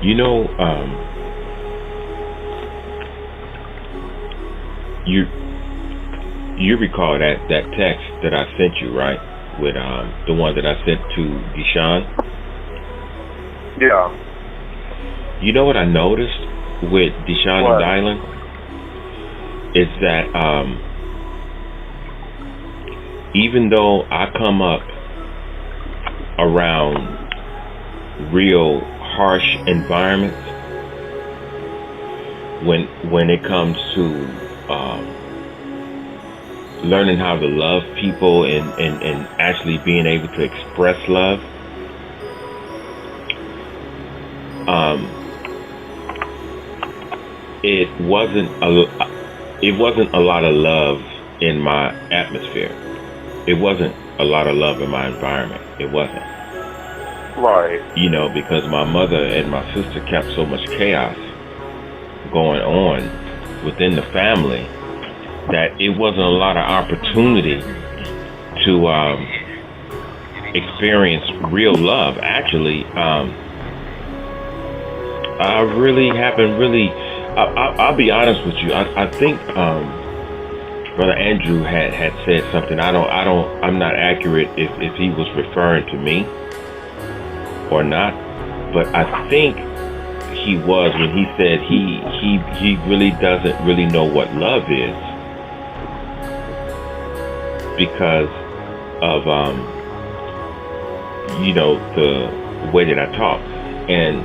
You know, you you recall that text that I sent you, right? With the one that I sent to Deshaun. Yeah. You know what I noticed with Deshaun and What? Dylan is that even though I come up around real harsh environments, when it comes to learning how to love people and actually being able to express love, um, it wasn't a lot of love in my atmosphere. It wasn't a lot of love in my environment. It wasn't. Right. Because my mother and my sister kept so much chaos going on within the family that it wasn't a lot of opportunity to experience real love. Actually, I really haven't really. I'll be honest with you. I think Brother Andrew had said something. I'm not accurate if he was referring to me or not, but I think he was when he said he really doesn't really know what love is because of the way that I talk. And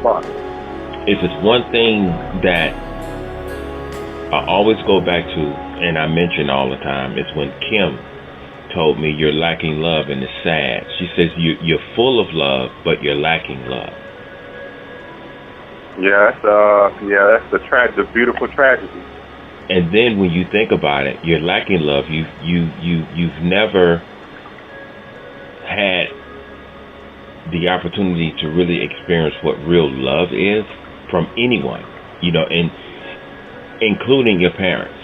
Right. if it's one thing that I always go back to and I mention all the time, it's when Kim told me you're lacking love and it's sad. She says you're full of love but you're lacking love. That's the beautiful tragedy. And then when you think about it, you're lacking love. You've never had the opportunity to really experience what real love is from anyone, and including your parents.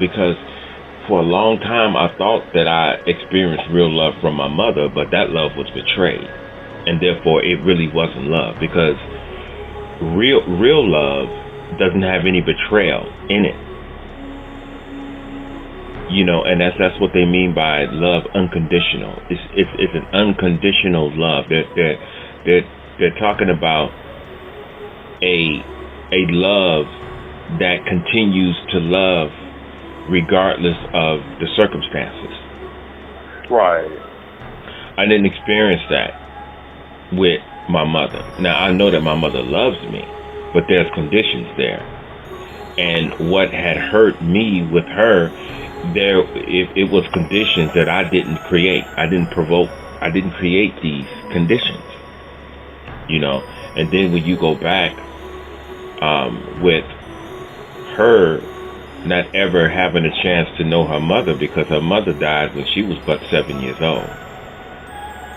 Because for a long time I thought that I experienced real love from my mother, but that love was betrayed, and therefore it really wasn't love because real love doesn't have any betrayal in it. And that's what they mean by love unconditional. It's an unconditional love. They're talking about a love that continues to love regardless of the circumstances. Right. I didn't experience that with my mother. Now I know that my mother loves me, but there's conditions there. And what had hurt me with her, it was conditions that I didn't create. I didn't provoke. I didn't create these conditions. And then when you go back with her not ever having a chance to know her mother because her mother died when she was but 7 years old.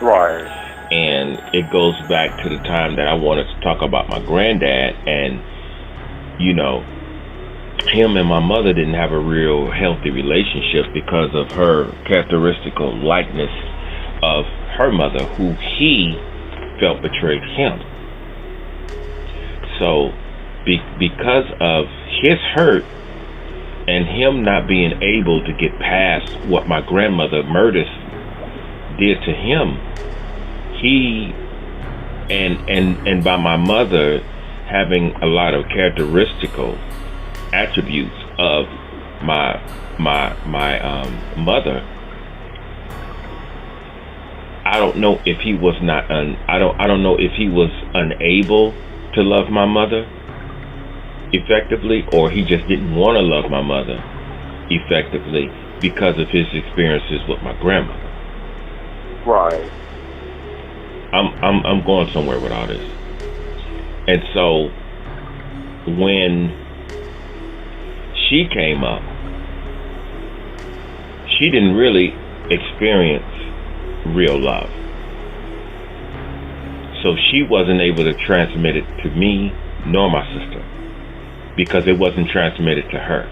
Right. And it goes back to the time that I wanted to talk about my granddad, and him and my mother didn't have a real healthy relationship because of her characteristical likeness of her mother, who he felt betrayed him. So because of his hurt and him not being able to get past what my grandmother Murdis did to him, he and by my mother having a lot of characteristical attributes of my mother, I don't know if he was not I don't know if he was unable to love my mother effectively, or he just didn't want to love my mother effectively because of his experiences with my grandmother. Right. I'm going somewhere with all this. And so when she came up, she didn't really experience real love. So she wasn't able to transmit it to me nor my sister because it wasn't transmitted to her.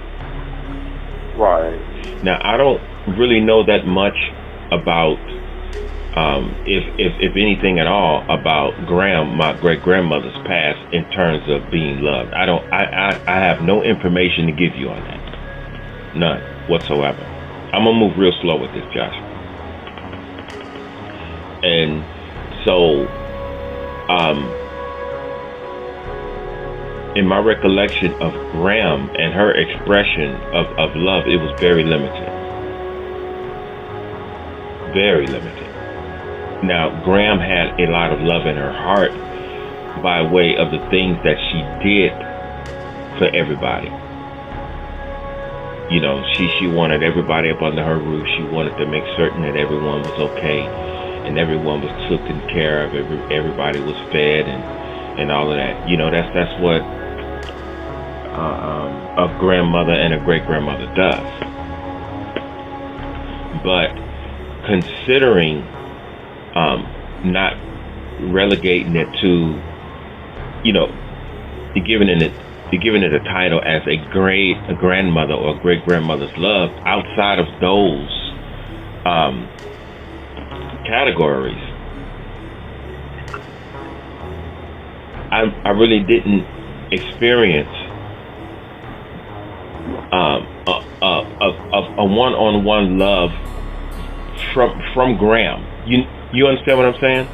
Right. Now, I don't really know that much about if anything at all, about Graham, my great grandmother's past in terms of being loved. I have no information to give you on that. None whatsoever. I'm gonna move real slow with this, Josh. And so, in my recollection of Graham and her expression of love, it was very limited. Very limited. Now, Graham had a lot of love in her heart by way of the things that she did for everybody. You know, she wanted everybody up under her roof. She wanted to make certain that everyone was okay and everyone was taken care of. Everybody was fed and all of that. You know, that's what a grandmother and a great grandmother does. But considering not relegating it to, you know, giving it a title as a grandmother or great grandmother's love, outside of those categories, I really didn't experience a one-on-one love from Graham. You understand what I'm saying?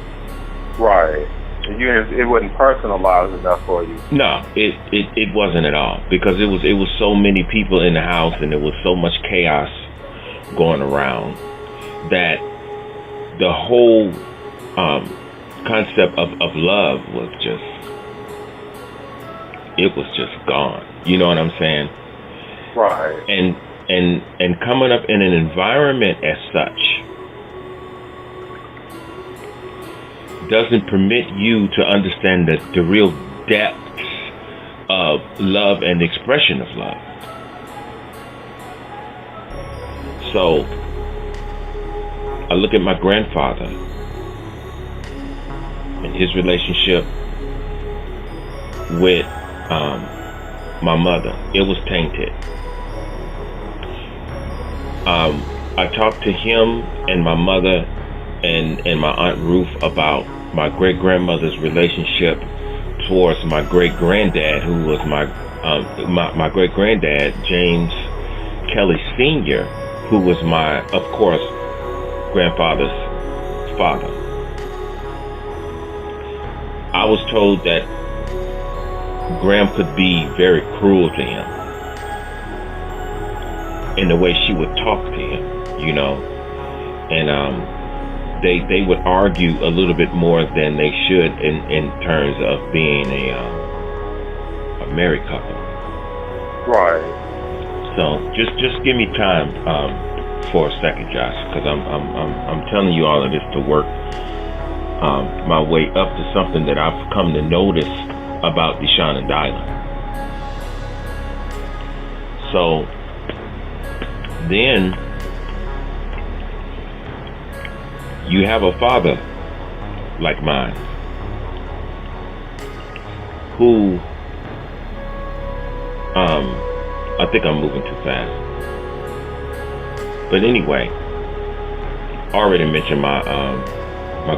Right. It wasn't personalized enough for you. No, it wasn't at all, because it was so many people in the house and there was so much chaos going around that the whole concept of love was just gone. You know what I'm saying? Right. And coming up in an environment as such doesn't permit you to understand the real depths of love and expression of love. So I look at my grandfather and his relationship with my mother. It was tainted. I talked to him and my mother and my Aunt Ruth about my great grandmother's relationship towards my great granddad, who was my great granddad, James Kelly Sr., who was my, of course, grandfather's father. I was told that Graham could be very cruel to him in the way she would talk to him, you know, and they would argue a little bit more than they should in terms of being a married couple. Right. So just give me time for a second, Josh, because I'm telling you all of this to work my way up to something that I've come to notice about Deshaun and Dylan. So then you have a father like mine who I think I'm moving too fast. But anyway, I already mentioned my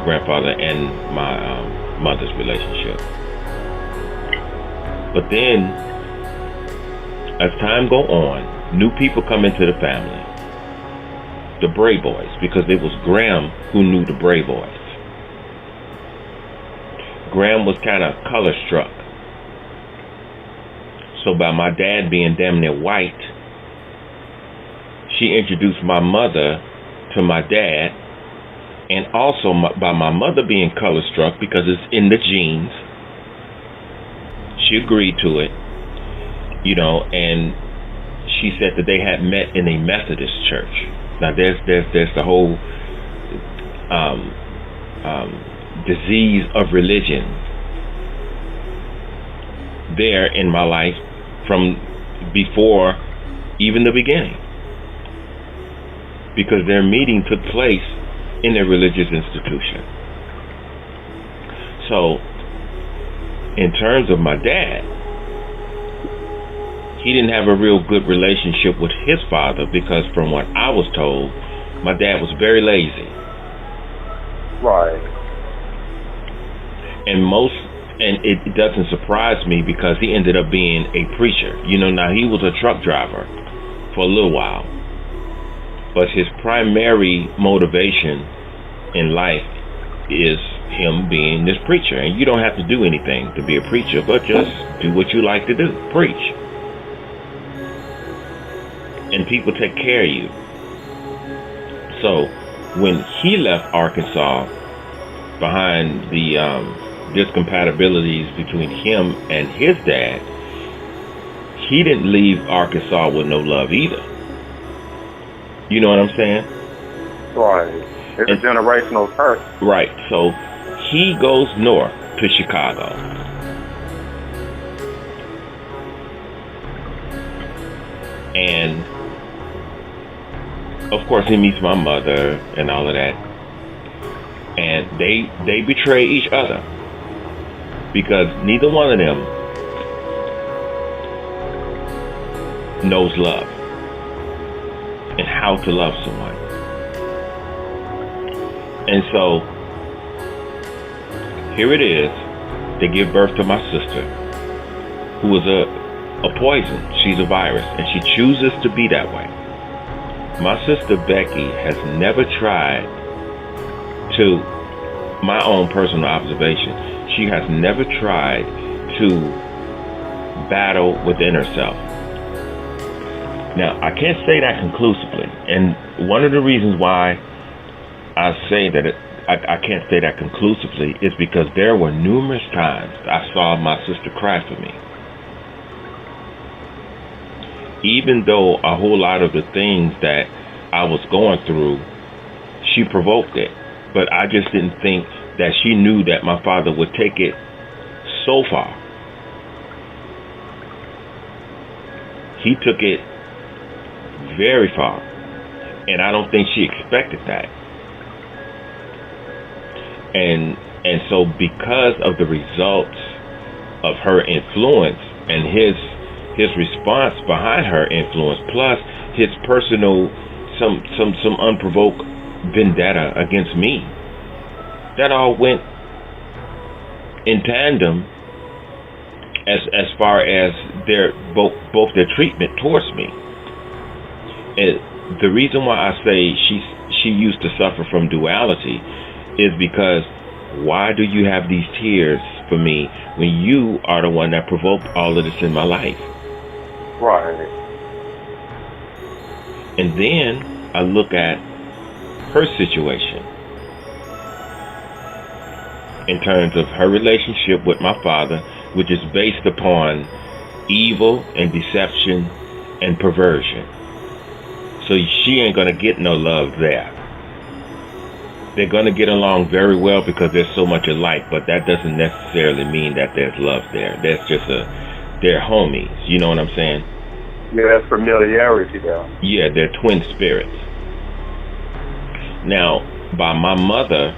grandfather and my mother's relationship. But then, as time go on, new people come into the family. The Bray boys, because it was Graham who knew the Bray boys. Graham was kind of color struck. So by my dad being damn near white, she introduced my mother to my dad, and also by my mother being color struck because it's in the genes, she agreed to it, you know, and she said that they had met in a Methodist church. Now there's the whole disease of religion there in my life from before even the beginning, because their meeting took place in a religious institution. So in terms of my dad, he didn't have a real good relationship with his father, because from what I was told, my dad was very lazy. Right. And it doesn't surprise me because he ended up being a preacher. Now he was a truck driver for a little while, but his primary motivation in life is him being this preacher. And you don't have to do anything to be a preacher, but just do what you like to do, preach. And people take care of you. So when he left Arkansas behind the discompatibilities between him and his dad, he didn't leave Arkansas with no love either. You know what I'm saying? Right. It's a generational curse. Right. So he goes north to Chicago. And of course he meets my mother and all of that. And they betray each other because neither one of them knows love and how to love someone. And so here it is. They give birth to my sister, who is a poison. She's a virus, and she chooses to be that way. My sister Becky has never tried to, my own personal observation, she has never tried to battle within herself. Now, I can't say that conclusively, and one of the reasons why I say that I can't say that conclusively is because there were numerous times I saw my sister cry for me. Even though a whole lot of the things that I was going through, she provoked it. But I just didn't think that she knew that my father would take it so far. He took it very far. And I don't think she expected that. And so because of the results of her influence and his response behind her influence, plus his personal some unprovoked vendetta against me, that all went in tandem as far as their both their treatment towards me. And the reason why I say she used to suffer from duality is because why do you have these tears for me when you are the one that provoked all of this in my life? Right. And then I look at her situation in terms of her relationship with my father, which is based upon evil and deception and perversion. So she ain't gonna get no love there. They're gonna get along very well because there's so much alike, but that doesn't necessarily mean that there's love there. That's just they're homies. You know what I'm saying? Yeah, that's familiarity there. Yeah, they're twin spirits. Now, by my mother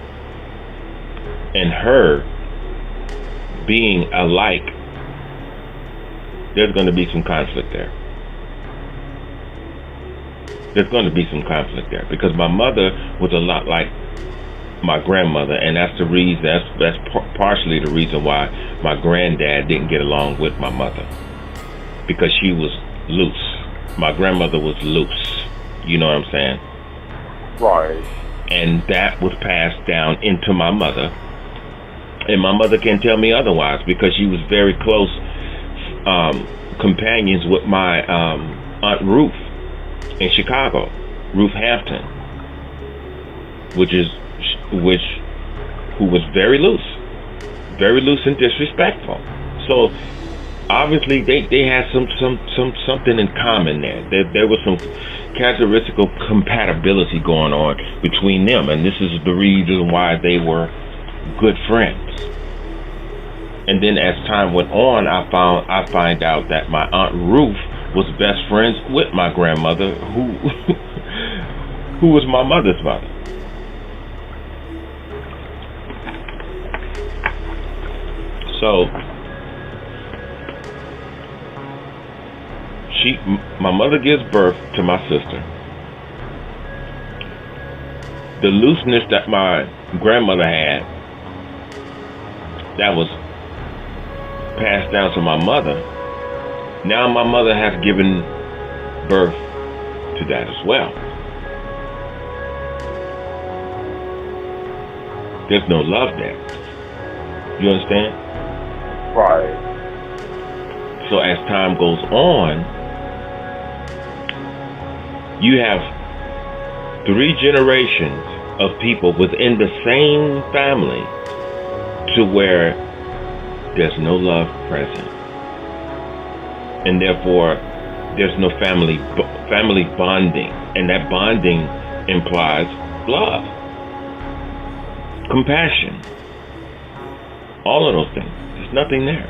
and her being alike, there's going to be some conflict there. There's going to be some conflict there because my mother was a lot like my grandmother, and that's the reason. That's partially the reason why my granddad didn't get along with my mother, because she was loose. My grandmother was loose. You know what I'm saying? Right. And that was passed down into my mother. And my mother can't tell me otherwise because she was very close companions with my Aunt Ruth in Chicago, Ruth Hampton, who was very loose and disrespectful. So obviously they had something in common there. There was some characteristic compatibility going on between them, and this is the reason why they were good friends. And then as time went on, I find out that my Aunt Ruth was best friends with my grandmother, who was my mother's mother. So my mother gives birth to my sister. The looseness that my grandmother had that was passed down to my mother. Now my mother has given birth to that as well. There's no love there. You understand? Right. So as time goes on, you have 3 generations of people within the same family to where there's no love present. And therefore, there's no family bonding. And that bonding implies love, compassion, all of those things. There's nothing there.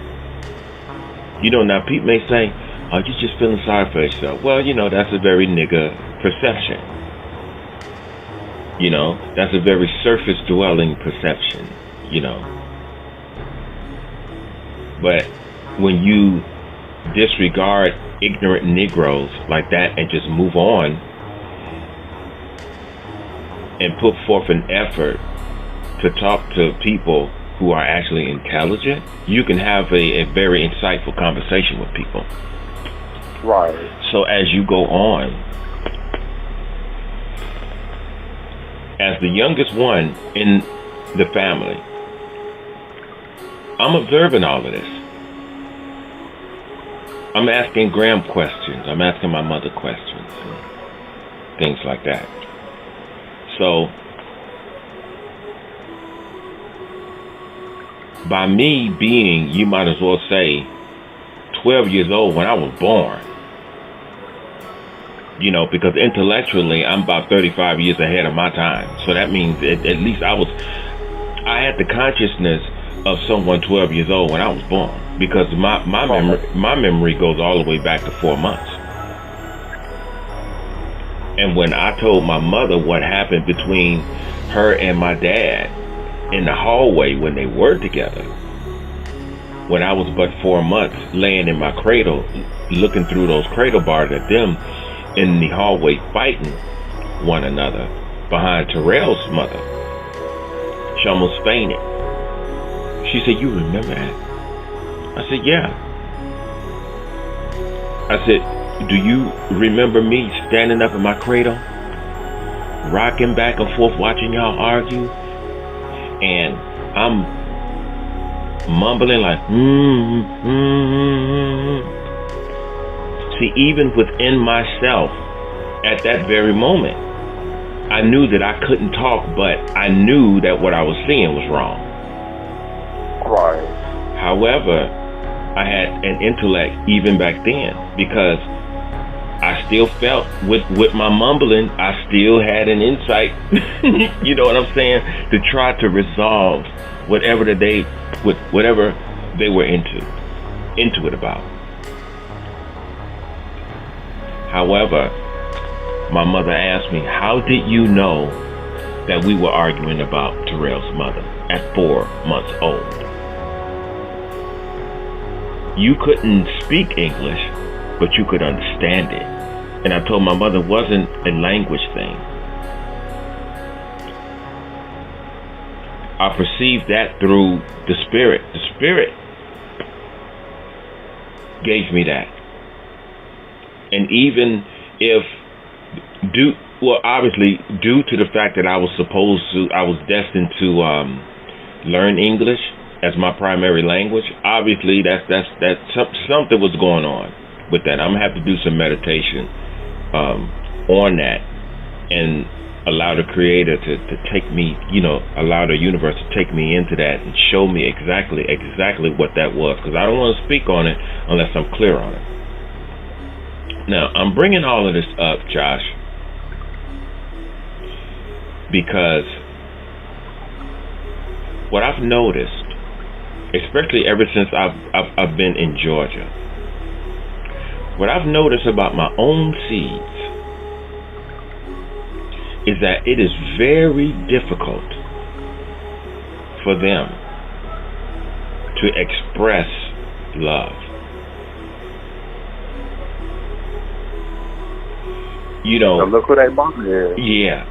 You know, now people may say, oh, you're just feeling sorry for yourself. Well, you know, that's a very nigger perception. You know, that's a very surface-dwelling perception, you know. But when you disregard ignorant Negroes like that and just move on and put forth an effort to talk to people who are actually intelligent, you can have a very insightful conversation with people. Right. So as you go on, as the youngest one in the family, I'm observing all of this. I'm asking Graham questions. I'm asking my mother questions and things like that. So by me being, you might as well say, 12 years old when I was born, you know, because intellectually I'm about 35 years ahead of my time. So that means at least I had the consciousness of someone 12 years old when I was born, because my memory goes all the way back to 4 months. And when I told my mother what happened between her and my dad in the hallway when they were together, when I was but 4 months laying in my cradle, looking through those cradle bars at them in the hallway fighting one another behind Terrell's mother, she almost fainted. She said, "You remember that?" I said, "Yeah." I said, "Do you remember me standing up in my cradle, rocking back and forth, watching y'all argue? And I'm mumbling like, See, even within myself, at that very moment, I knew that I couldn't talk, but I knew that what I was seeing was wrong. Right. However, I had an intellect even back then, because I still felt with my mumbling, I still had an insight, you know what I'm saying, to try to resolve whatever they were into it about. However, my mother asked me, "How did you know that we were arguing about Terrell's mother at 4 months old? You couldn't speak English, but you could understand it." And I told my mother it wasn't a language thing. I perceived that through the Spirit. The Spirit gave me that. And even if obviously due to the fact that I was destined to learn English as my primary language, obviously that's something was going on with that. I'm gonna have to do some meditation on that and allow the Creator to take me, allow the universe to take me into that and show me exactly what that was, because I don't want to speak on it unless I'm clear on it. Now, I'm bringing all of this up, Josh, because what I've noticed, especially ever since I've been in Georgia, what I've noticed about my own seeds is that it is very difficult for them to express love. So look who they mama is. Yeah.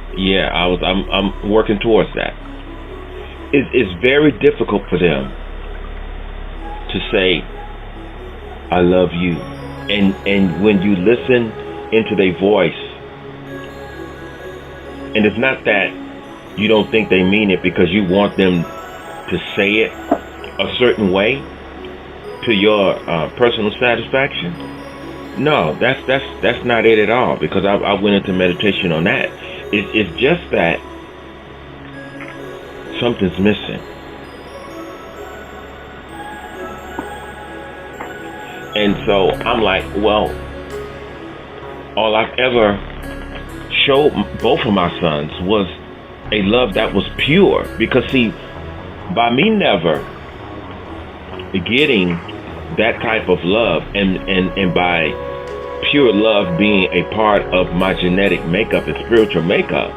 I'm working towards that. it's very difficult for them to say, I love you. And when you listen into their voice, and it's not that you don't think they mean it because you want them to say it a certain way to your personal satisfaction. No, that's not it at all. Because I went into meditation on that. It's just that something's missing, and so I'm like, well, all I've ever showed both of my sons was a love that was pure. Because see, by me never getting that type of love, and by pure love being a part of my genetic makeup and spiritual makeup,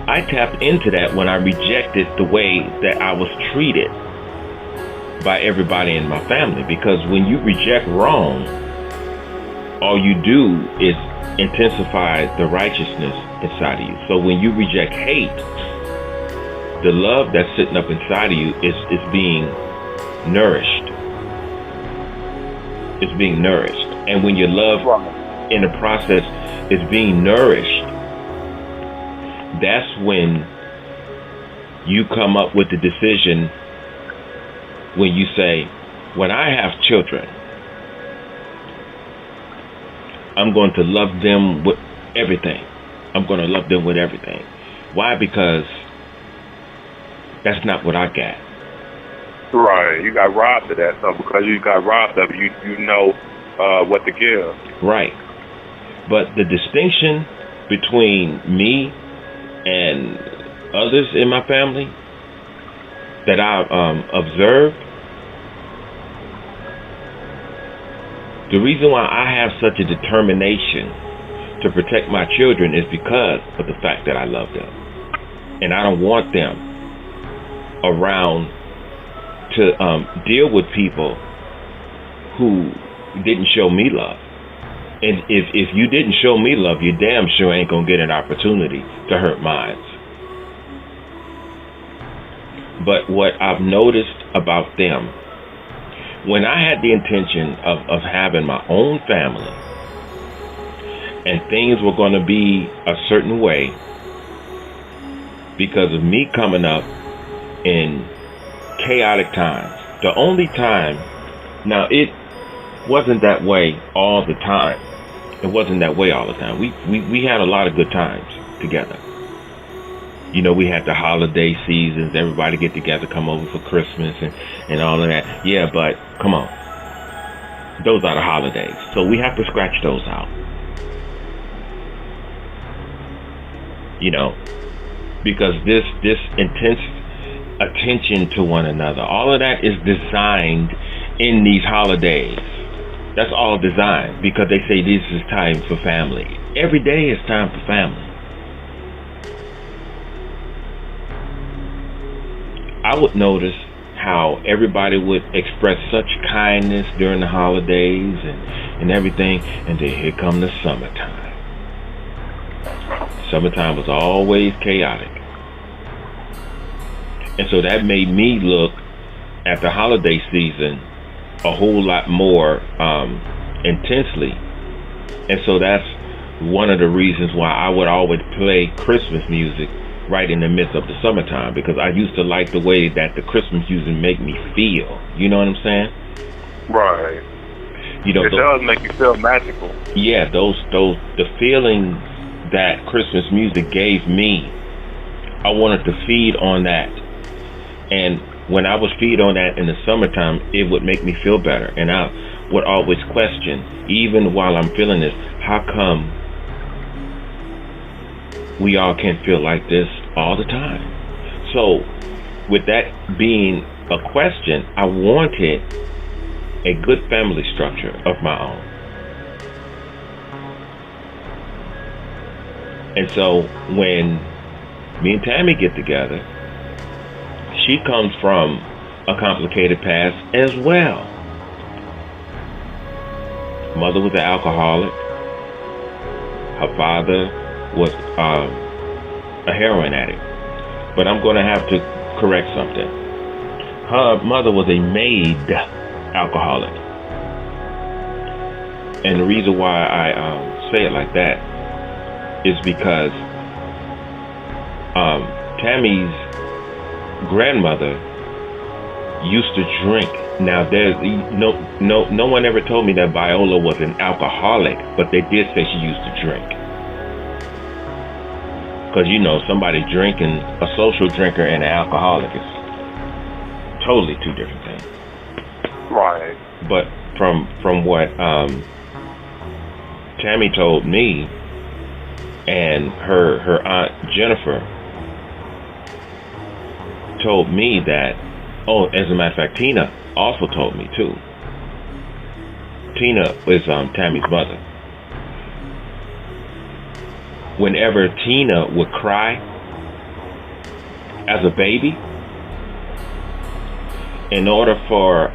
I tapped into that when I rejected the way that I was treated by everybody in my family. Because when you reject wrong, all you do is intensify the righteousness inside of you. So when you reject hate, the love that's sitting up inside of you is being nourished. It's being nourished. And when your love in the process is being nourished, that's when you come up with the decision, when you say, when I have children, I'm going to love them with everything. I'm going to love them with everything. Why? Because that's not what I got. Right. You got robbed of that. So because you got robbed of it, you know what to give. Right. But the distinction between me and others in my family that I've observed, the reason why I have such a determination to protect my children is because of the fact that I love them. And I don't want them around to deal with people who didn't show me love. And if you didn't show me love, you damn sure ain't gonna get an opportunity to hurt mine. But what I've noticed about them, when I had the intention of having my own family, and things were going to be a certain way because of me coming up in chaotic times. The only time, now it wasn't that way all the time. It wasn't that way all the time. We had a lot of good times together. You know, we had the holiday seasons, everybody get together, come over for Christmas and all of that. Yeah, but come on. Those are the holidays. So we have to scratch those out. You know, because this intense attention to one another, all of that is designed in these holidays. That's all designed because they say this is time for family. Every day is time for family. I would notice how everybody would express such kindness during the holidays and everything, and then here come the summertime. Summertime was always chaotic. And so that made me look at the holiday season a whole lot more intensely. And so that's one of the reasons why I would always play Christmas music right in the midst of the summertime, because I used to like the way that the Christmas music make me feel. You know what I'm saying? Right. You know, it does make you feel magical. Yeah, the feelings that Christmas music gave me, I wanted to feed on that. And when I would feed on that in the summertime, it would make me feel better. And I would always question, even while I'm feeling this, how come we all can't feel like this all the time? So with that being a question, I wanted a good family structure of my own. And so when me and Tammy get together, she comes from a complicated past as well. Mother was an alcoholic. Her father was a heroin addict. But I'm going to have to correct something. Her mother was a made alcoholic, and the reason why I say it like that is because Tammy's grandmother used to drink. Now, there's no one ever told me that Viola was an alcoholic, but they did say she used to drink. Because somebody drinking, a social drinker and an alcoholic is totally two different things. Right. But from what Tammy told me, and her aunt Jennifer told me that. Oh, as a matter of fact, Tina also told me too. Tina is Tammy's mother. Whenever Tina would cry as a baby, in order for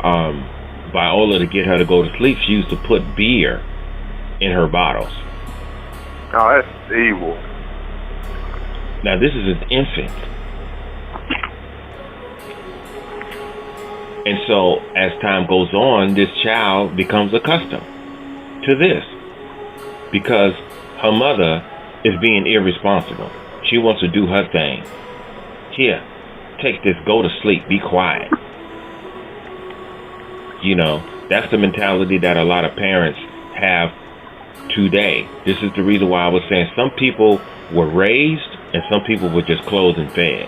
Viola to get her to go to sleep, she used to put beer in her bottles. Oh, that's evil. Now, this is an infant. And so, as time goes on, this child becomes accustomed to this because her mother is being irresponsible. She wants to do her thing. Here, take this, go to sleep, be quiet. That's the mentality that a lot of parents have today. This is the reason why I was saying some people were raised and some people were just clothed and fed.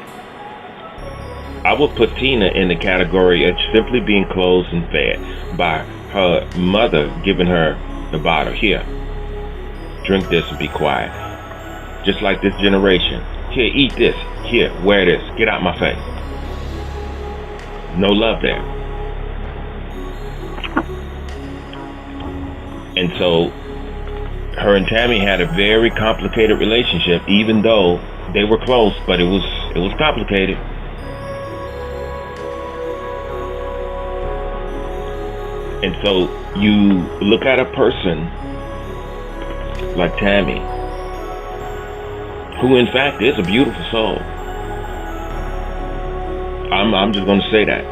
I would put Tina in the category of simply being clothed and fed by her mother giving her the bottle. Here, drink this and be quiet. Just like this generation. Here, eat this. Here, wear this. Get out my face. No love there. And so, her and Tammy had a very complicated relationship, even though they were close, but it was complicated. And so you look at a person like Tammy, who in fact is a beautiful soul. I'm just going to say that.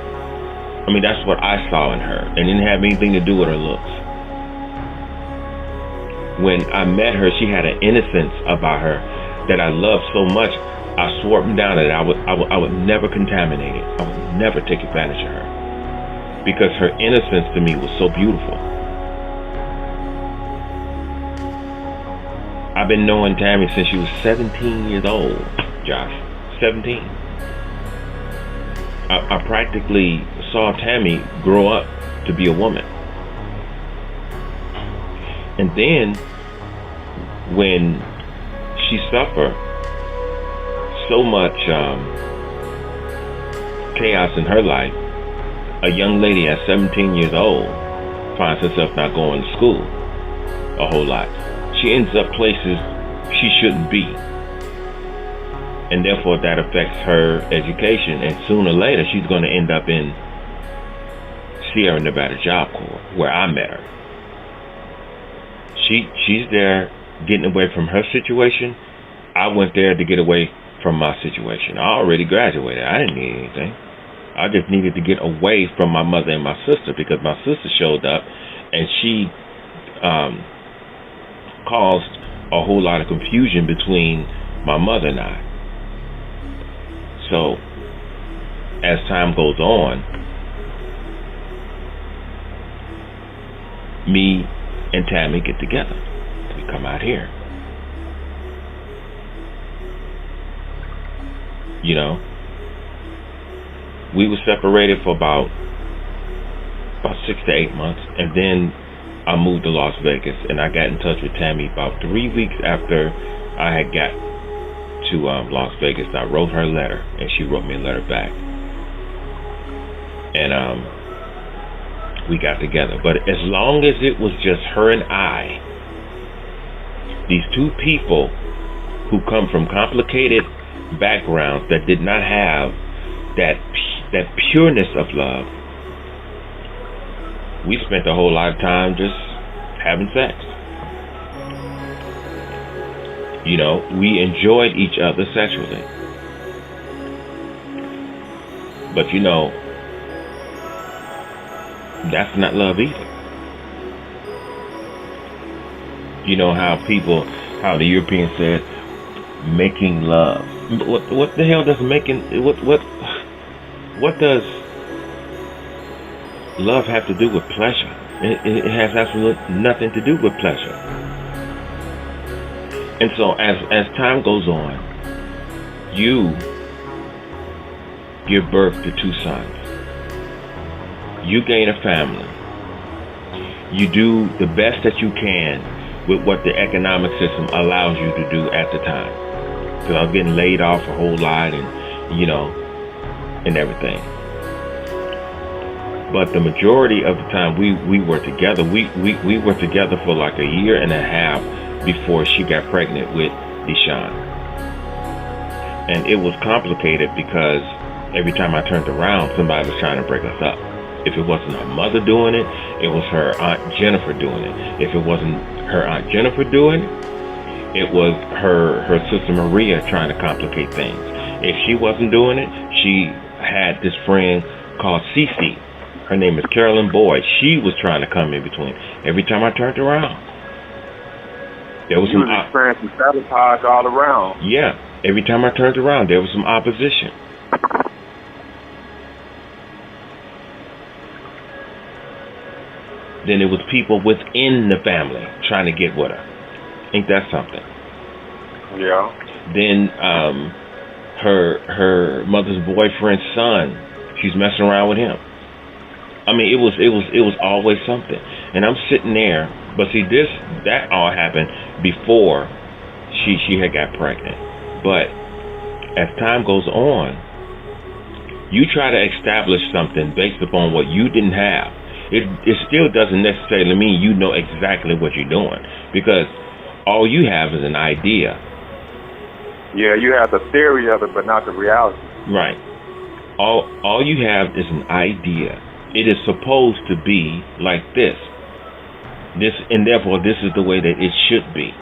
I mean, that's what I saw in her, and it didn't have anything to do with her looks. When I met her, she had an innocence about her that I loved so much. I swore up and down that I would never contaminate it. I would never take advantage of her. Because her innocence to me was so beautiful. I've been knowing Tammy since she was 17 years old, Josh. 17. I practically saw Tammy grow up to be a woman. And then, when she suffered so much chaos in her life, a young lady at 17 years old finds herself not going to school a whole lot. She ends up places she shouldn't be. And therefore that affects her education. And sooner or later she's going to end up in Sierra Nevada Job Corps, where I met her. She's there getting away from her situation. I went there to get away from my situation. I already graduated. I didn't need anything. I just needed to get away from my mother and my sister because my sister showed up and she caused a whole lot of confusion between my mother and I. So, as time goes on, me and Tammy get together. We come out here. We were separated for about 6 to 8 months, and then I moved to Las Vegas, and I got in touch with Tammy about 3 weeks after I had got to Las Vegas. I wrote her a letter, and she wrote me a letter back, and we got together. But as long as it was just her and I, these two people who come from complicated backgrounds that did not have that pureness of love, we spent a whole lot of time just having sex. We enjoyed each other sexually. But that's not love either. You know how the European said, making love. What the hell does making what does love have to do with pleasure? It has absolutely nothing to do with pleasure. And so as time goes on, you give birth to two sons. You gain a family. You do the best that you can with what the economic system allows you to do at the time. Because I was getting laid off a whole lot and everything. But the majority of the time we were together. We were together for like a year and a half before she got pregnant with Deshaun. And it was complicated because every time I turned around, somebody was trying to break us up. If it wasn't her mother doing it, it was her Aunt Jennifer doing it. If it wasn't her Aunt Jennifer doing it, it was her sister Maria trying to complicate things. If she wasn't doing it, she had this friend called Cece. Her name is Carolyn Boyd. She was trying to come in between. Every time I turned around, there was some experiencing sabotage all around. Yeah, every time I turned around, there was some opposition. Then it was people within the family trying to get with her. Ain't that something? Yeah. Then her mother's boyfriend's son, she's messing around with him. I mean, it was always something. And I'm sitting there, but see, that all happened before she had got pregnant. But as time goes on, you try to establish something based upon what you didn't have. It still doesn't necessarily mean you know exactly what you're doing, because all you have is an idea. Yeah, you have the theory of it, but not the reality. Right. All you have is an idea. It is supposed to be like this, and therefore this is the way that it should be.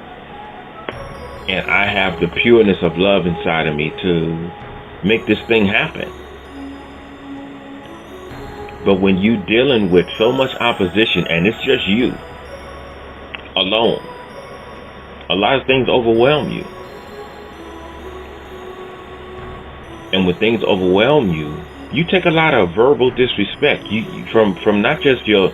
And I have the pureness of love inside of me to make this thing happen. But when you're dealing with so much opposition and it's just you alone, a lot of things overwhelm you. And when things overwhelm you, you take a lot of verbal disrespect. You from not just the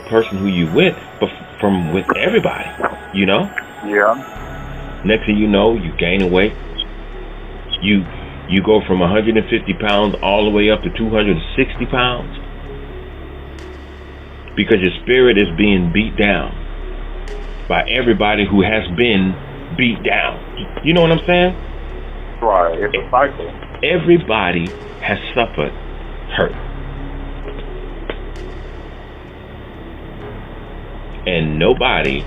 person who you with, but from with everybody. Yeah. Next thing you know, you gain weight. You go from 150 pounds all the way up to 260 pounds. Because your spirit is being beat down by everybody who has been beat down. You know what I'm saying? Right. It's a cycle. Everybody has suffered hurt. And nobody,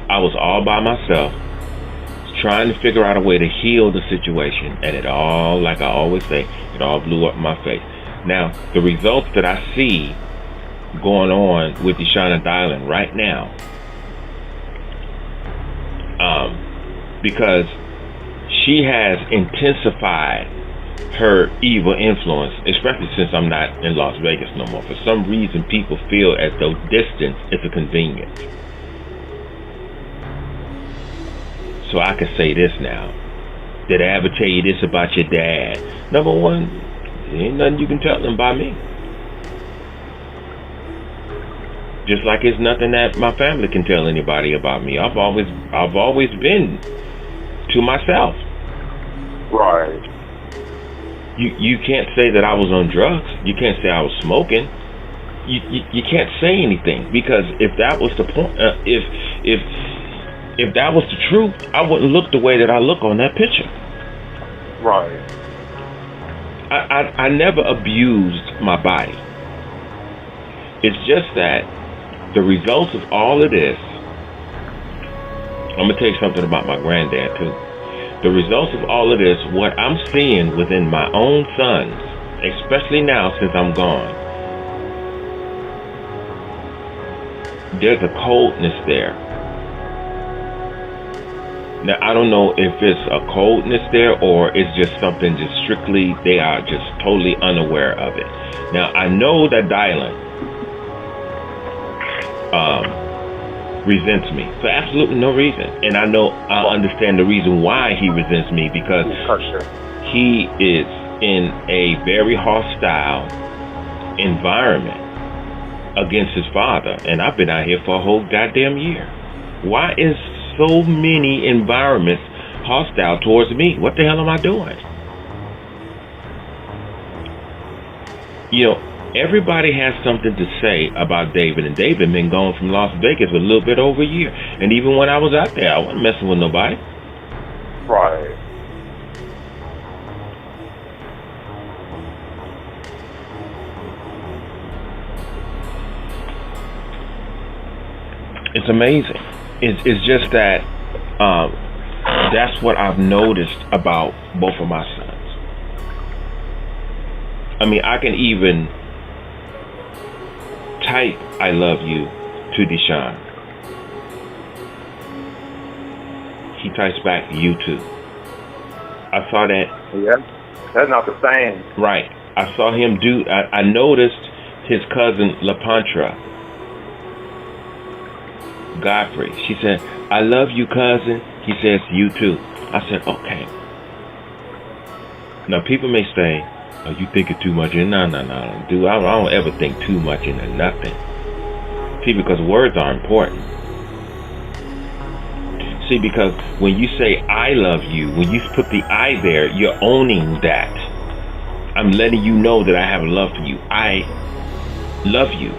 I was all by myself, trying to figure out a way to heal the situation. And it all, like I always say, it all blew up in my face. Now, the results that I see going on with Deshaun Dylan right now, because she has intensified her evil influence, especially since I'm not in Las Vegas no more. For some reason, people feel as though distance is a convenience. So I can say this now. Did I ever tell you this about your dad? Number one, there ain't nothing you can tell them about me. Just like it's nothing that my family can tell anybody about me. I've always been to myself. Right. You can't say that I was on drugs. You can't say I was smoking. You can't say anything, because if that was the point, if that was the truth, I wouldn't look the way that I look on that picture. Right. I never abused my body. It's just that the results of all of this, I'm going to tell you something about my granddad too. The results of all of this, what I'm seeing within my own sons, especially now since I'm gone, there's a coldness there Now I don't know if it's a coldness there or it's just something just strictly they are just totally unaware of it. Now I know that Dylan resents me for absolutely no reason, and I understand the reason why he resents me because he is in a very hostile environment against his father, and I've been out here for a whole goddamn year. Why is so many environments hostile towards me? What the hell am I doing? You know, everybody has something to say about David, and David been gone from Las Vegas a little bit over a year. And even when I was out there, I wasn't messing with nobody. Right. It's amazing. It's just that that's what I've noticed about both of my sons. I mean, I can even type "I love you" to Deshaun. He types back "you too." I saw that. Yeah, that's not the same. Right. I saw him do. I noticed his cousin LaPantra, Godfrey. She said, "I love you, cousin." He says, "You too." I said, "Okay." Now people may say, "Oh, you thinking too much?" No, dude. I don't ever think too much into nothing. See, because words are important. See, because when you say "I love you," when you put the "I" there, you're owning that. I'm letting you know that I have love for you. I love you.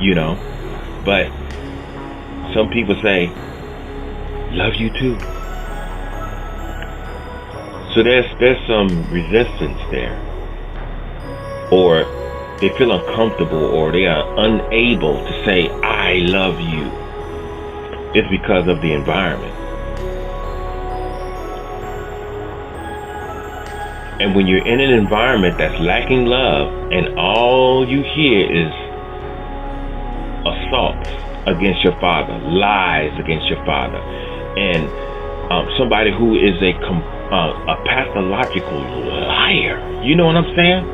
You know, but some people say, "Love you too." So there's some resistance there, or they feel uncomfortable, or they are unable to say "I love you." It's because of the environment. And when you're in an environment that's lacking love, and all you hear is assaults against your father, lies against your father, and somebody who is a pathological liar, you know what I'm saying?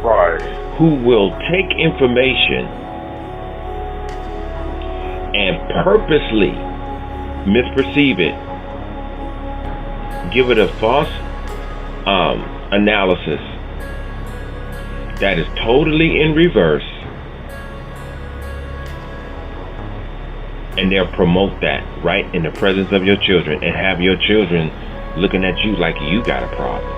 Right. Who will take information and purposely misperceive it, give it a false analysis that is totally in reverse, and they'll promote that right in the presence of your children and have your children looking at you like you got a problem.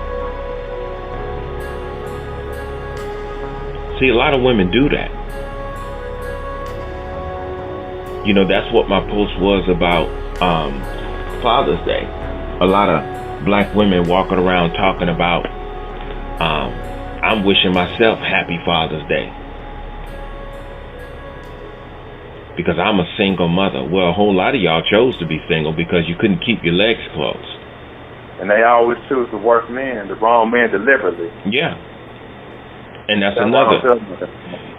See, a lot of women do that. You know, that's what my post was about Father's Day. A lot of black women walking around talking about I'm wishing myself happy Father's Day because I'm a single mother. Well, a whole lot of y'all chose to be single because you couldn't keep your legs closed. And they always choose the worst man, the wrong man deliberately. Yeah. And that's another.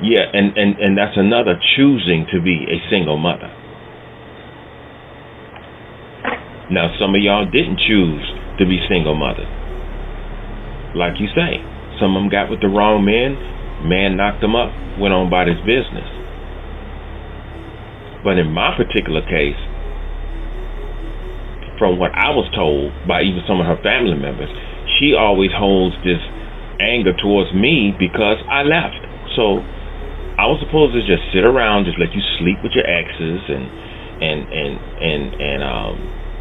Yeah, and that's another choosing to be a single mother. Now, some of y'all didn't choose to be single mothers. Like you say, some of them got with the wrong man. Man knocked them up, went on about his business. But in my particular case, from what I was told by even some of her family members, she always holds this anger towards me because I left. So I was supposed to just sit around, just let you sleep with your exes and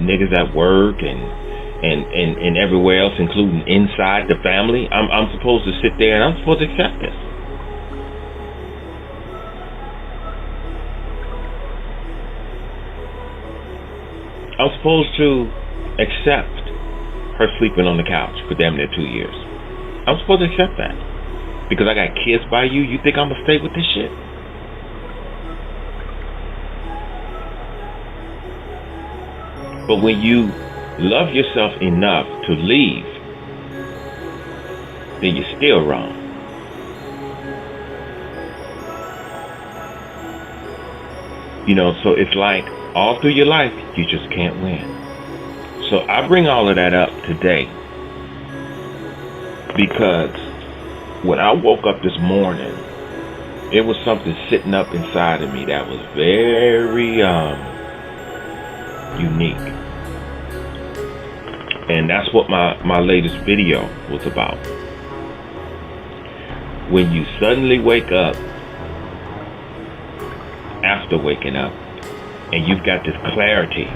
niggas at work and everywhere else, including inside the family. I'm supposed to sit there and I'm supposed to accept this. I'm supposed to accept her sleeping on the couch for damn near 2 years. I'm supposed to accept that. Because I got kids by you, you think I'm going to stay with this shit? But when you love yourself enough to leave, then you're still wrong. You know, so it's like All through your life, you just can't win. So I bring all of that up today because when I woke up this morning, it was something sitting up inside of me that was very unique. And that's what my latest video was about. When you suddenly wake up after waking up and you've got this clarity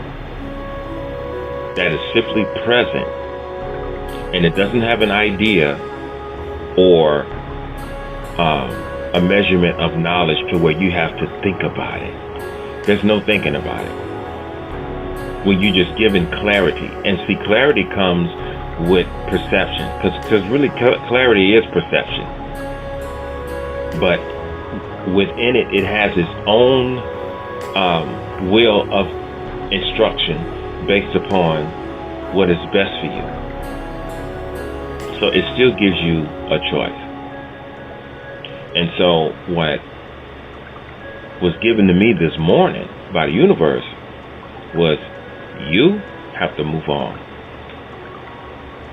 that is simply present and it doesn't have an idea or a measurement of knowledge to where you have to think about it. There's no thinking about it. When you're just given clarity. And see, clarity comes with perception. Because really clarity is perception. But within it, it has its own will of instruction based upon what is best for you. So it still gives you a choice. And so what was given to me this morning by the universe was, you have to move on.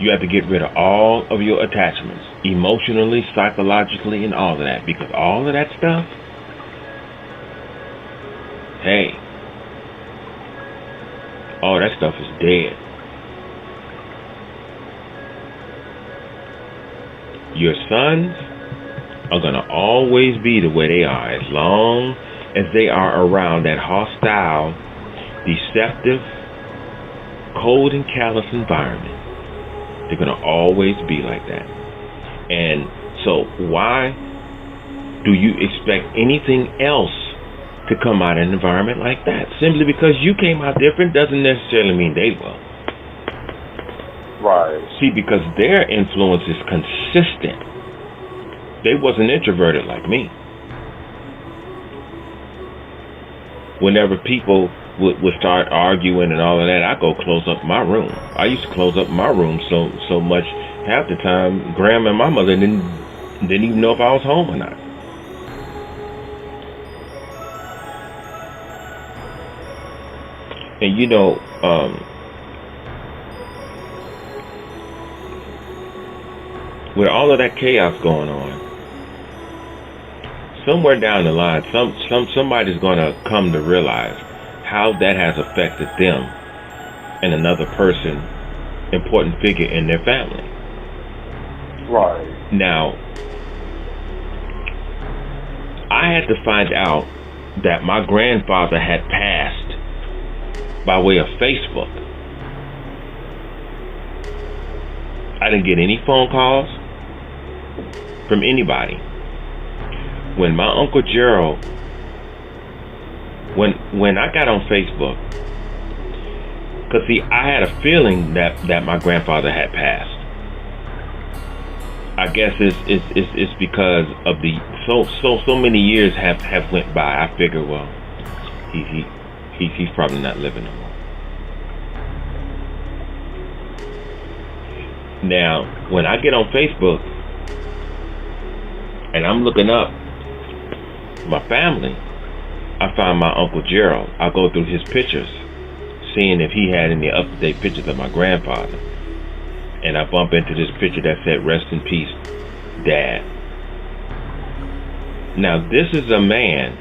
You have to get rid of all of your attachments, emotionally, psychologically, and all of that. Because all of that stuff, hey, all that stuff is dead. Your sons are going to always be the way they are as long as they are around that hostile, deceptive, cold and callous environment. They're going to always be like that. And so why do you expect anything else to come out of an environment like that? Simply because you came out different doesn't necessarily mean they will. Right. See, because their influence is consistent. They wasn't introverted like me. Whenever people would start arguing and all of that, I go close up my room. I used to close up my room so much, half the time Grandma and my mother didn't even know if I was home or not. And you know, with all of that chaos going on, somewhere down the line, somebody's going to come to realize how that has affected them and another person, important figure in their family. Right. Now, I had to find out that my grandfather had passed by way of Facebook. I didn't get any phone calls from anybody. When my Uncle Gerald, when I got on Facebook, because see, I had a feeling that my grandfather had passed. I guess it's because of the so many years have went by. I figured, well, he's probably not living no more. Now, when I get on Facebook and I'm looking up my family, I find my Uncle Gerald. I go through his pictures, seeing if he had any up-to-date pictures of my grandfather. And I bump into this picture that said, "Rest in peace, Dad." Now, this is a man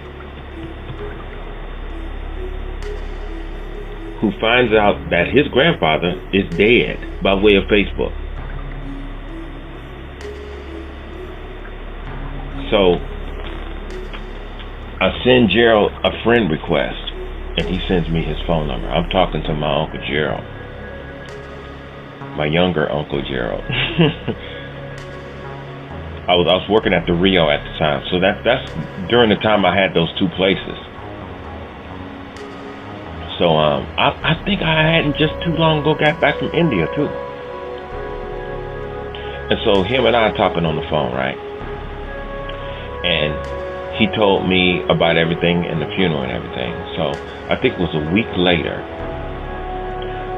who finds out that his grandfather is dead by way of Facebook. So I send Gerald a friend request, and he sends me his phone number. I'm talking to my Uncle Gerald, my younger Uncle Gerald. I was working at the Rio at the time, so that's during the time I had those two places. So I think I hadn't just too long ago got back from India too. And so him and I are talking on the phone, right? And he told me about everything and the funeral and everything. So I think it was a week later.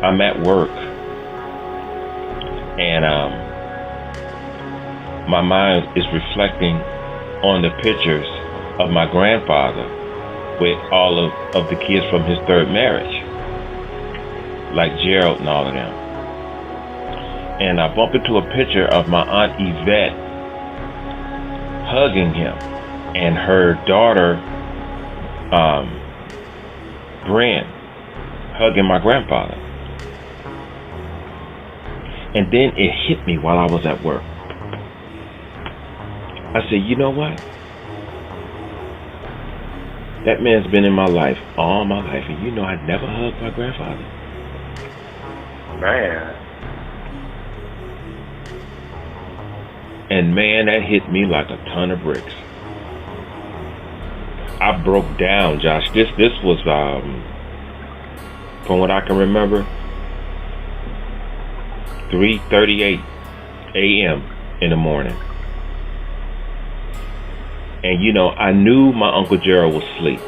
I'm at work, and my mind is reflecting on the pictures of my grandfather with all of the kids from his third marriage, like Gerald and all of them. And I bumped into a picture of my Aunt Yvette hugging him, and her daughter, Bren, hugging my grandfather. And then it hit me while I was at work. I said, you know what? That man's been in my life all my life, and you know I never hugged my grandfather. Man. And man, that hit me like a ton of bricks. I broke down, Josh. This was, from what I can remember, 3:38 a.m. in the morning. And you know, I knew my Uncle Gerald was asleep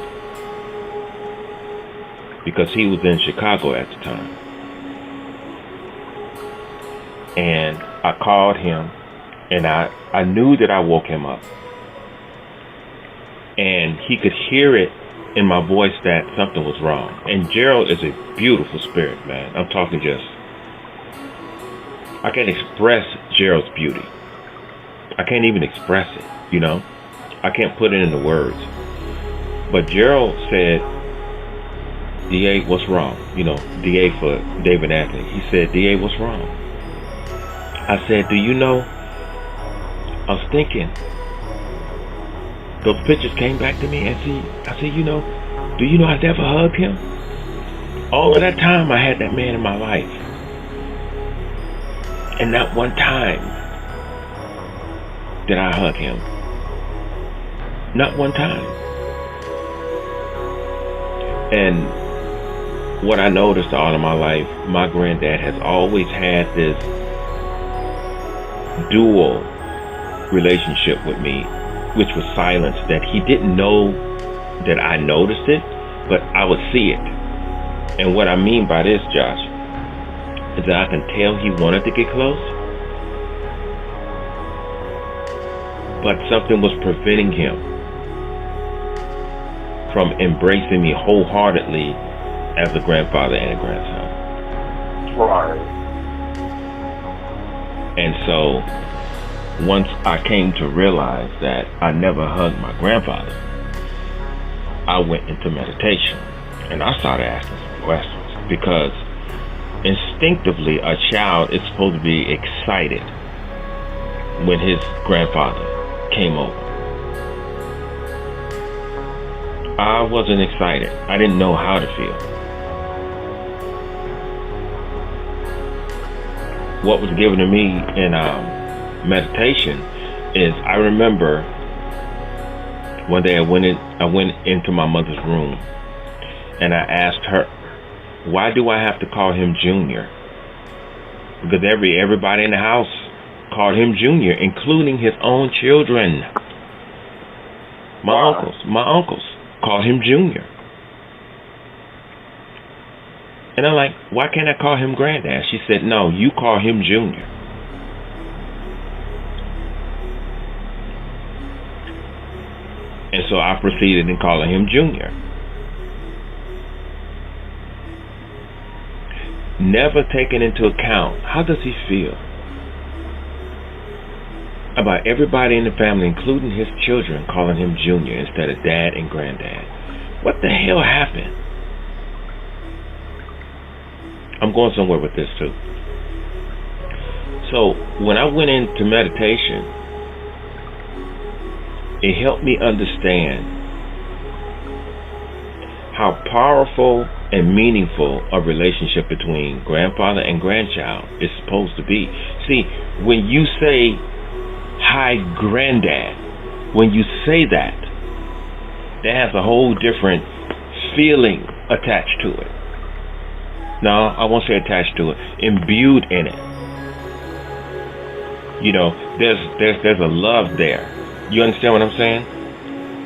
because he was in Chicago at the time. And I called him, and I knew that I woke him up. And he could hear it in my voice that something was wrong. And Gerald is a beautiful spirit, man. I'm talking just, I can't express Gerald's beauty. I can't even express it, you know. I can't put it into words. But Gerald said, DA, what's wrong? You know, DA for David Anthony. He said, DA, what's wrong? I said, do you know, I was thinking, those pictures came back to me, and I said, you know, do you know I never hugged him? All of that time I had that man in my life. And not one time did I hug him. Not one time. And what I noticed all of my life, my granddad has always had this dual relationship with me, which was silence, that he didn't know that I noticed it, but I would see it. And what I mean by this, Josh, is that I can tell he wanted to get close, but something was preventing him from embracing me wholeheartedly as a grandfather and a grandson. Right. And so once I came to realize that I never hugged my grandfather, I went into meditation and I started asking some questions, because instinctively a child is supposed to be excited when his grandfather came over. I wasn't excited. I didn't know how to feel. What was given to me in meditation is, I remember one day I went into my mother's room and I asked her, why do I have to call him Junior? Because everybody in the house called him Junior, including his own children. My uncles called him Junior. And I'm like, why can't I call him Granddad? She said, no, you call him Junior. And so I proceeded in calling him Junior. Never taking into account, how does he feel about everybody in the family, including his children, calling him Junior instead of Dad and Granddad? What the hell happened? I'm going somewhere with this too. So when I went into meditation, it helped me understand how powerful and meaningful a relationship between grandfather and grandchild is supposed to be. See, when you say, hi, Granddad, when you say that, that has a whole different feeling attached to it. No, I won't say attached to it, imbued in it. You know, there's a love there. You understand what I'm saying?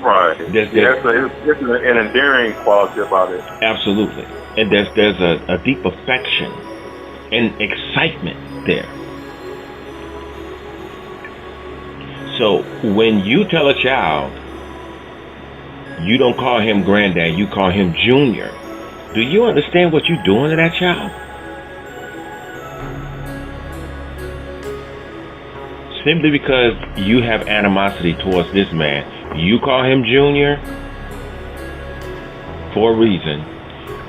Right. There's an endearing quality about it. Absolutely. And there's a deep affection and excitement there. So when you tell a child You don't call him granddad, you call him junior. Do you understand what you're doing to that child? Simply because you have animosity towards this man, you call him junior for a reason.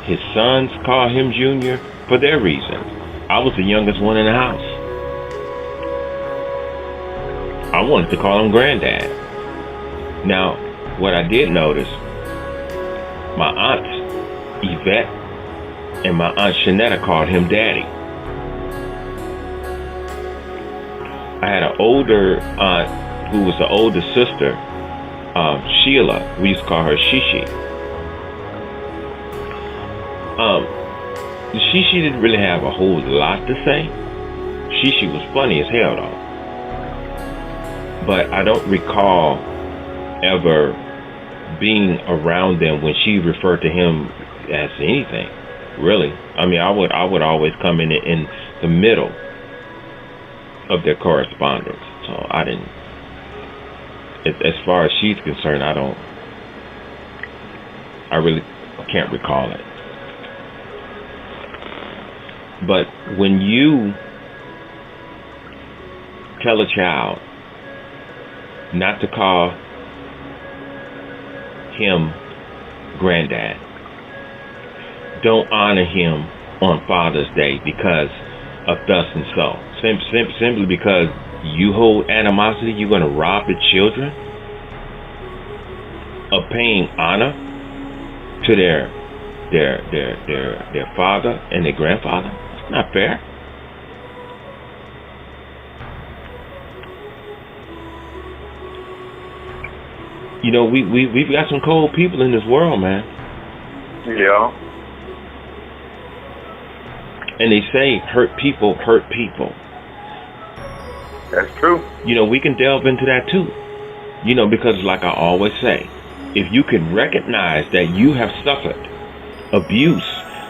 His sons call him junior for their reason. I was the youngest one in the house. I wanted to call him granddad. Now, what I did notice, my aunts Yvette and my aunt Shanetta called him daddy. I had an older aunt who was the older sister, Sheila. We used to call her Shishi. Shishi didn't really have a whole lot to say. Shishi was funny as hell though. But I don't recall ever being around them when she referred to him as anything, really. I mean, I would always come in the middle of their correspondence. So I didn't, as far as she's concerned, I really can't recall it. But when you tell a child not to call him granddad, don't honor him on Father's Day because of thus and so. Simply because you hold animosity, you're going to rob the children of paying honor to their father and their grandfather. It's not fair. You know, we've got some cold people in this world, man. Yeah. And they say hurt people hurt people. That's true. You know, we can delve into that too. You know, because like I always say, if you can recognize that you have suffered abuse,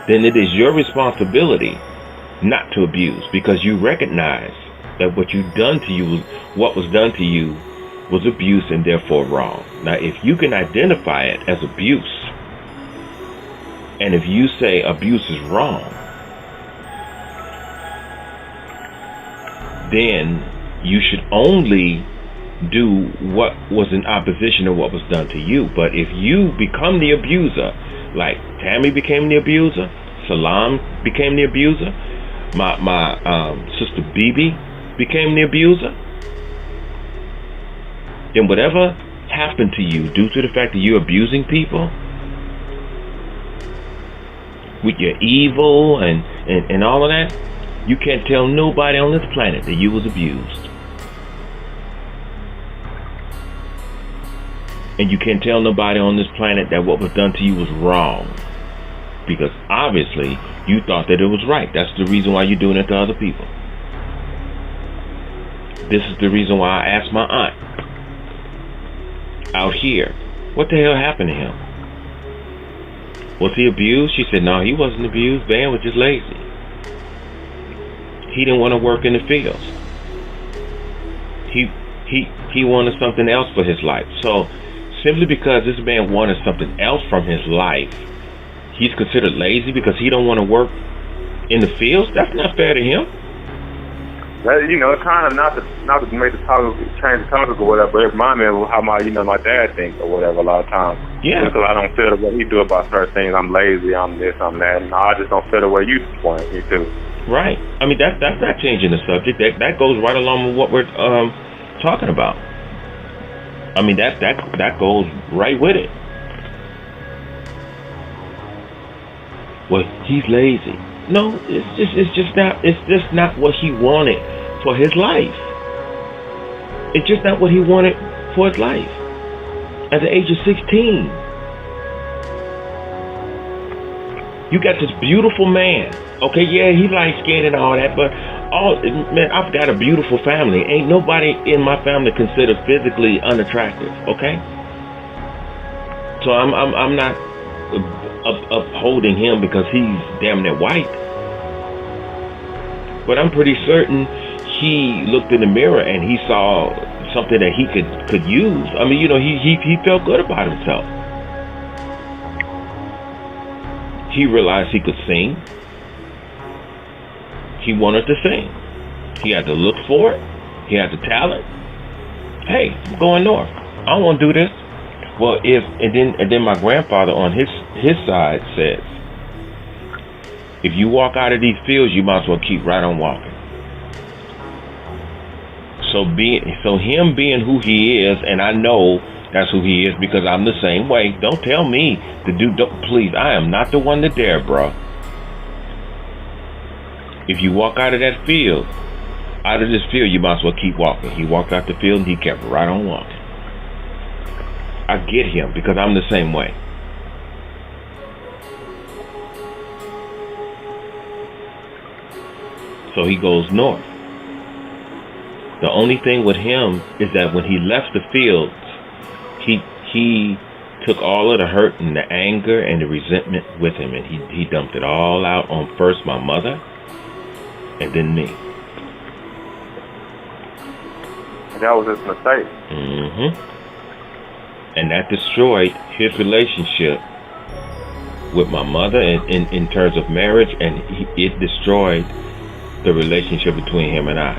then it is your responsibility not to abuse, because you recognize that what was done to you was abuse and therefore wrong. Now, if you can identify it as abuse, and if you say abuse is wrong, then you should only do what was in opposition to what was done to you. But if you become the abuser, like Tammy became the abuser, Salam became the abuser, my sister Bibi became the abuser, then whatever happened to you due to the fact that you're abusing people with your evil and all of that, you can't tell nobody on this planet that you was abused. And you can't tell nobody on this planet that what was done to you was wrong. Because obviously you thought that it was right. That's the reason why you're doing it to other people. This is the reason why I asked my aunt out here, what the hell happened to him? Was he abused? She said, no, he wasn't abused. Van was just lazy. He didn't want to work in the fields. He wanted something else for his life. So simply because this man wanted something else from his life, he's considered lazy because he don't want to work in the fields? That's not fair to him. That, you know, kind of not to make the topic, change the topic or whatever, but it reminds me of how my dad thinks or whatever a lot of times. Yeah. Because I don't feel the way he do about certain things. I'm lazy, I'm this, I'm that. And I just don't feel the way you want me to. Right. I mean, that's not changing the subject. That goes right along with what we're talking about. I mean, that goes right with it. Well, he's lazy. No, it's just not what he wanted for his life. It's just not what he wanted for his life. At the age of 16, you got this beautiful man. Okay, yeah, he light skinned and all that, but man, I've got a beautiful family. Ain't nobody in my family considered physically unattractive. Okay, so I'm not upholding him because he's damn near white, but I'm pretty certain he looked in the mirror and he saw something that he could use. I mean, you know, he felt good about himself. He realized he could sing. He wanted to sing. He had to look for it. He had the talent. Hey, I'm going north. I don't want to do this. Well, and then my grandfather on his side says, if you walk out of these fields, you might as well keep right on walking. So him being who he is, and I know that's who he is because I'm the same way. Don't tell me to do. Please, I am not the one to dare, bro. If you walk out of this field, you might as well keep walking. He walked out the field and he kept right on walking. I get him because I'm the same way. So he goes north. The only thing with him is that when he left the fields, he took all of the hurt and the anger and the resentment with him, and he dumped it all out on first my mother and then me. And that was his mistake. And that destroyed his relationship with my mother in terms of marriage, and it destroyed the relationship between him and I.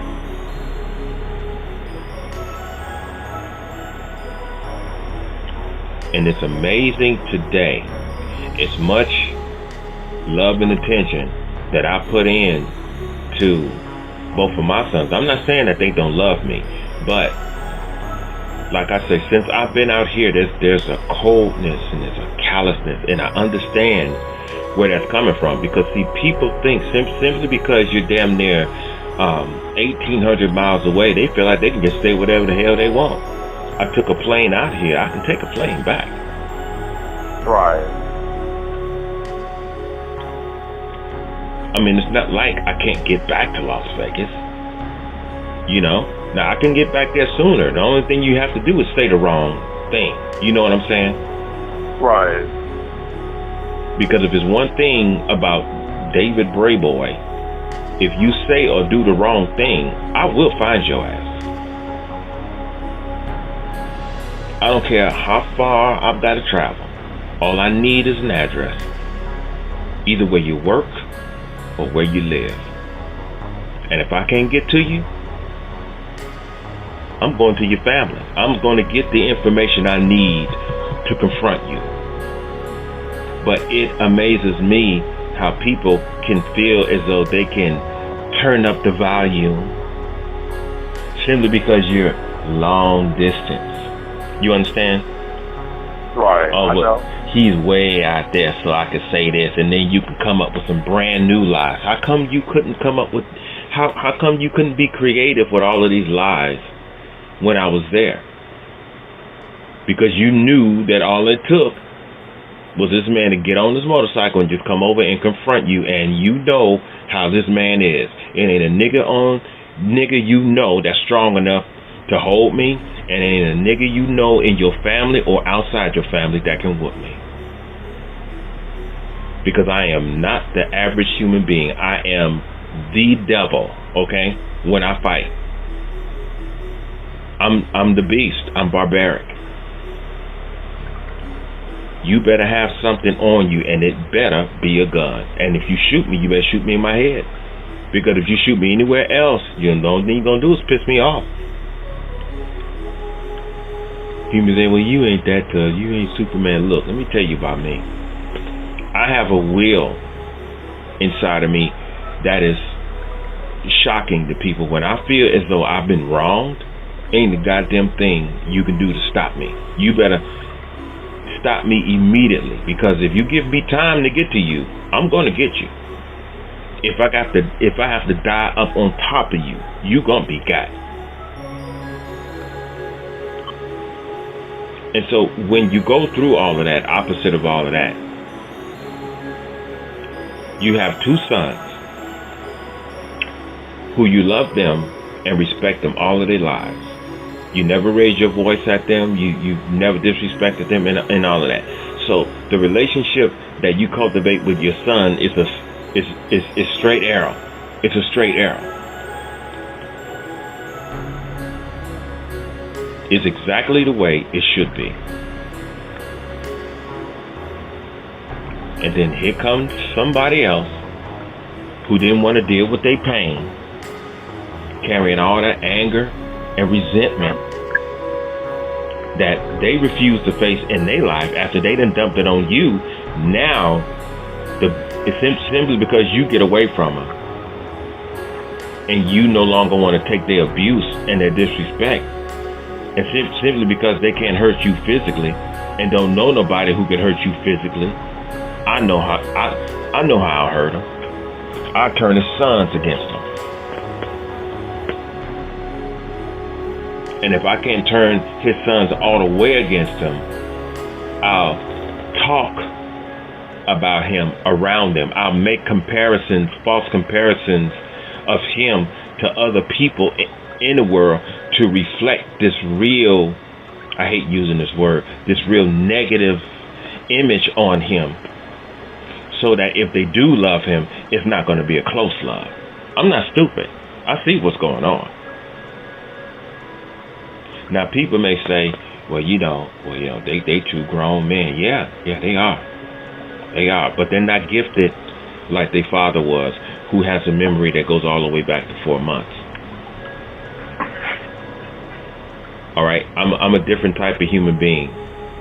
And it's amazing today, as much love and attention that I put in to both of my sons. I'm not saying that they don't love me, but like I say, since I've been out here, there's a coldness and there's a callousness, and I understand where that's coming from. Because see, people think simply because you're damn near 1,800 miles away, they feel like they can just stay whatever the hell they want. I took a plane out here, I can take a plane back. Right. I mean, it's not like I can't get back to Las Vegas. You know? Now, I can get back there sooner. The only thing you have to do is say the wrong thing. You know what I'm saying? Right. Because if there's one thing about David Brayboy, if you say or do the wrong thing, I will find your ass. I don't care how far I've got to travel. All I need is an address. Either where you work or where you live. And if I can't get to you, I'm going to your family. I'm going to get the information I need to confront you. But it amazes me how people can feel as though they can turn up the volume simply because you're long distance. You understand? Right. Oh, well, he's way out there, so I could say this, and then you can come up with some brand new lies. How come you couldn't come up with? How come you couldn't be creative with all of these lies when I was there? Because you knew that all it took was this man to get on this motorcycle and just come over and confront you, and you know how this man is. It ain't a nigga you know that's strong enough to hold me, and it ain't a nigga you know in your family or outside your family that can whoop me. Because I am not the average human being. I am the devil, okay? When I fight. I'm the beast. I'm barbaric. You better have something on you, and it better be a gun. And if you shoot me, you better shoot me in my head. Because if you shoot me anywhere else, you know, the only thing you're going to do is piss me off. People say, well, you ain't that tough. You ain't Superman. Look, let me tell you about me. I have a will inside of me that is shocking to people. When I feel as though I've been wronged, ain't a goddamn thing you can do to stop me. You better stop me immediately, because if you give me time to get to you, I'm going to get you. If I have to die up on top of you, you gonna be got. And so when you go through all of that, opposite of all of that, you have two sons who you love them and respect them all of their lives. You never raised your voice at them. You never disrespected them and all of that. So the relationship that you cultivate with your son is straight arrow. It's a straight arrow. It's exactly the way it should be. And then here comes somebody else who didn't want to deal with their pain, carrying all that anger and resentment that they refused to face in their life after they done dumped it on you. Now, it's simply because you get away from them and you no longer want to take their abuse and their disrespect, and simply because they can't hurt you physically and don't know nobody who can hurt you physically. I know how I'll hurt them. I turn his sons against them. And if I can't turn his sons all the way against him, I'll talk about him around them. I'll make comparisons, false comparisons of him to other people in the world to reflect this real, I hate using this word, this real negative image on him, so that if they do love him, it's not going to be a close love. I'm not stupid. I see what's going on. Now, people may say, well, they two grown men. Yeah, they are. They are, but they're not gifted like their father was, who has a memory that goes all the way back to 4 months. All right, I'm a different type of human being,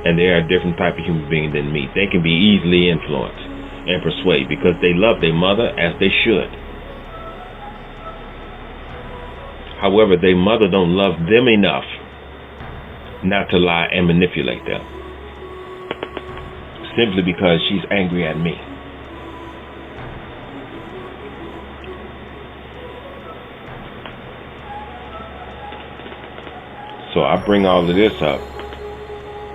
and they are a different type of human being than me. They can be easily influenced and persuaded because they love their mother as they should. However, their mother don't love them enough not to lie and manipulate them, simply because she's angry at me. So I bring all of this up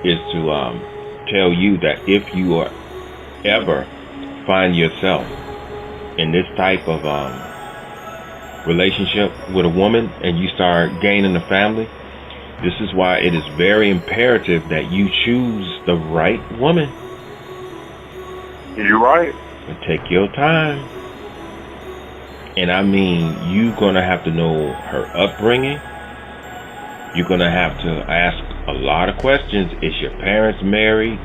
is to tell you that if you are ever find yourself in this type of relationship with a woman and you start gaining a family, this is why it is very imperative that you choose the right woman. You're right. And take your time. And I mean, you're going to have to know her upbringing. You're going to have to ask a lot of questions. Is your parents married?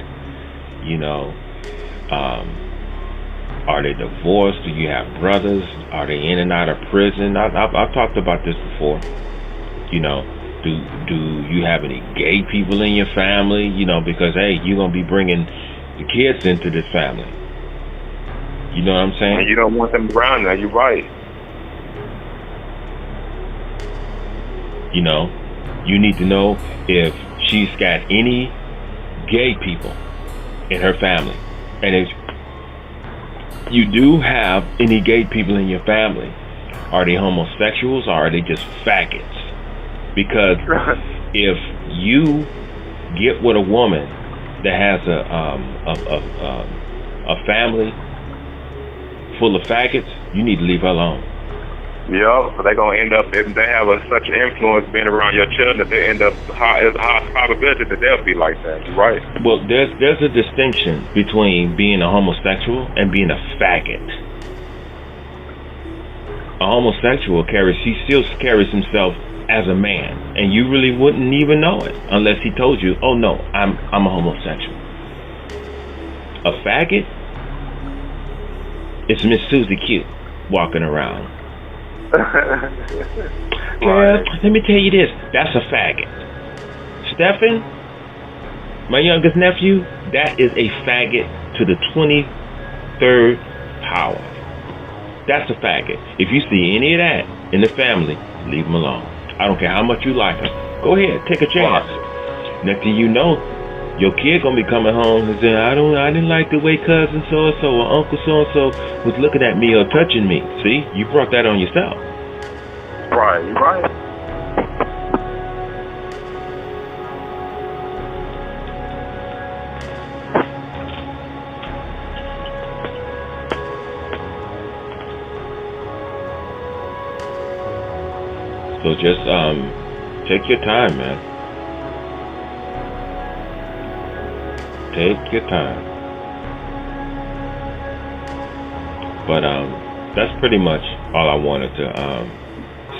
Are they divorced? Do you have brothers? Are they in and out of prison? I've talked about this before. Do you have any gay people in your family? Because, hey, you're going to be bringing the kids into this family. You know what I'm saying? And you don't want them around now. You're right. You need to know if she's got any gay people in her family. And if you do have any gay people in your family, are they homosexuals or are they just faggots? Because if you get with a woman that has a family full of faggots, you need to leave her alone. Yeah, so they're going to end up, if they have such an influence being around your children, that they end up, there's a high probability that they'll be like that. You're right. Well, there's a distinction between being a homosexual and being a faggot. A homosexual he still carries himself as a man, and you really wouldn't even know it unless he told you, oh no, I'm a homosexual. A faggot is Miss Susie Q walking around. Well, let me tell you this, that's a faggot. Stephen, my youngest nephew, that is a faggot to the 23rd power. That's a faggot. If you see any of that in the family, leave them alone. I don't care how much you like them. Go ahead, take a chance. Next thing you know, your kid gonna be coming home and saying, I didn't like the way cousin so and so or uncle so and so was looking at me or touching me. See, you brought that on yourself. Right, you're right. So just take your time, man. Take your time. But that's pretty much all I wanted to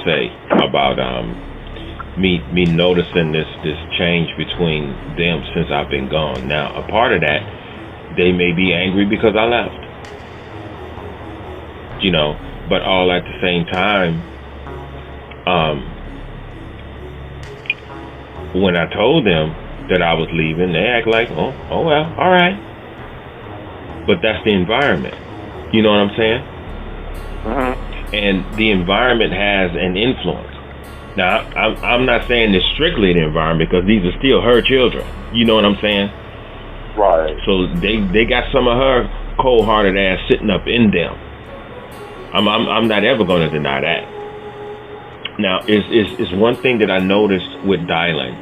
say about me noticing this change between them since I've been gone. Now, a part of that They may be angry because I left. But all at the same time, when I told them that I was leaving, they act like, oh well, all right. But that's the environment. You know what I'm saying? And the environment has an influence. Now, I'm not saying it's strictly the environment, because these are still her children. You know what I'm saying? Right. So they got some of her cold-hearted ass sitting up in them. I'm not ever going to deny that. Now, is one thing that I noticed with Dylan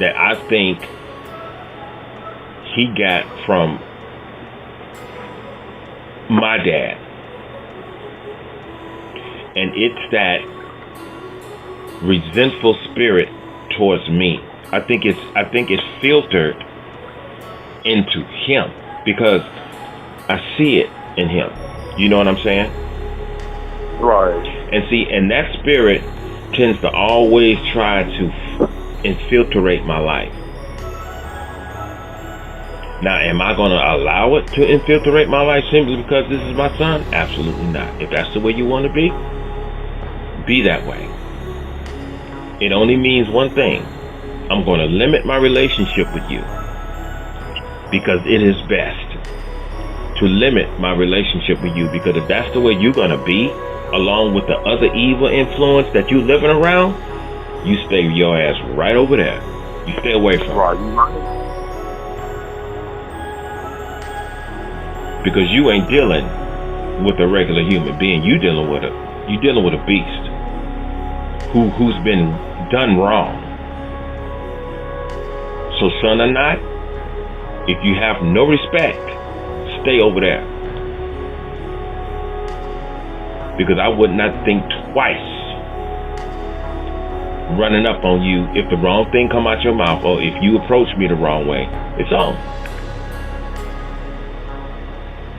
that I think he got from my dad, and it's that resentful spirit towards me. I think it's filtered into him because I see it in him. You know what I'm saying? Right. And that spirit tends to always try to infiltrate my life. Now, am I going to allow it to infiltrate my life simply because this is my son? Absolutely not. If that's the way you want to be that way. It only means one thing. I'm going to limit my relationship with you, because it is best to limit my relationship with you, because if that's the way you're going to be, along with the other evil influence that you living around, you stay your ass right over there. You stay away from it. Because you ain't dealing with a regular human being. You dealing with a beast who's been done wrong. So, son or not, if you have no respect, stay over there. Because I would not think twice running up on you if the wrong thing come out your mouth, or if you approach me the wrong way. It's on.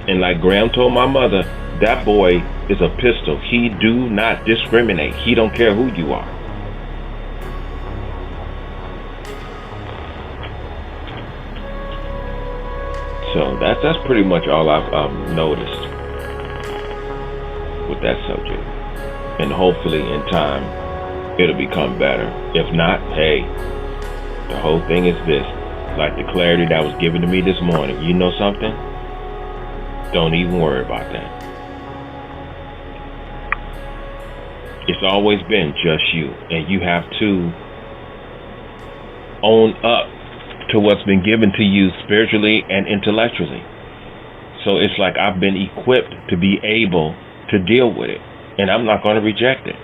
And like Graham told my mother, that boy is a pistol. He do not discriminate. He don't care who you are. So that's pretty much all I've noticed with that subject. And hopefully in time it'll become better. If not, hey, the whole thing is this. Like the clarity that was given to me this morning. You know something? Don't even worry about that. It's always been just you. And you have to own up to what's been given to you spiritually and intellectually. So it's like I've been equipped to be able to deal with it. And I'm not going to reject it.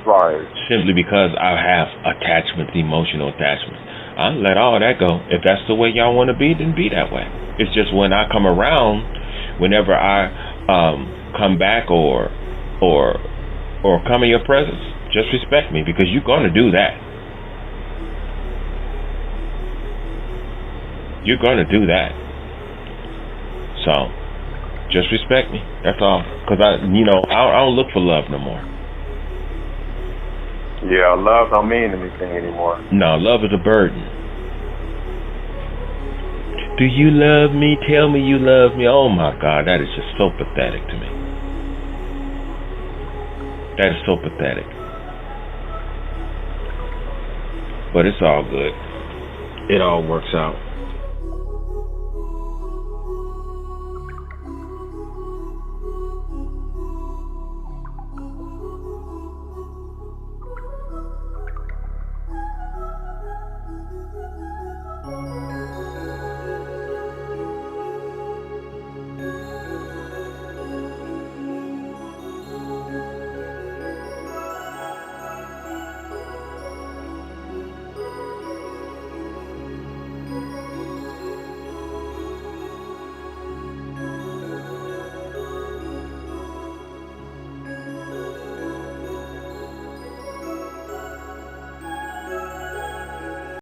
Right. Simply because I have attachments, emotional attachments. I'll let all that go. If that's the way y'all want to be, then be that way. It's just when I come around, whenever I come back or come in your presence, just respect me, because you're going to do that. You're going to do that. So, just respect me. That's all. Because I don't look for love no more. Yeah, love don't mean anything anymore. No, love is a burden. Do you love me? Tell me you love me. Oh my God, that is just so pathetic to me. That is so pathetic. But it's all good. It all works out.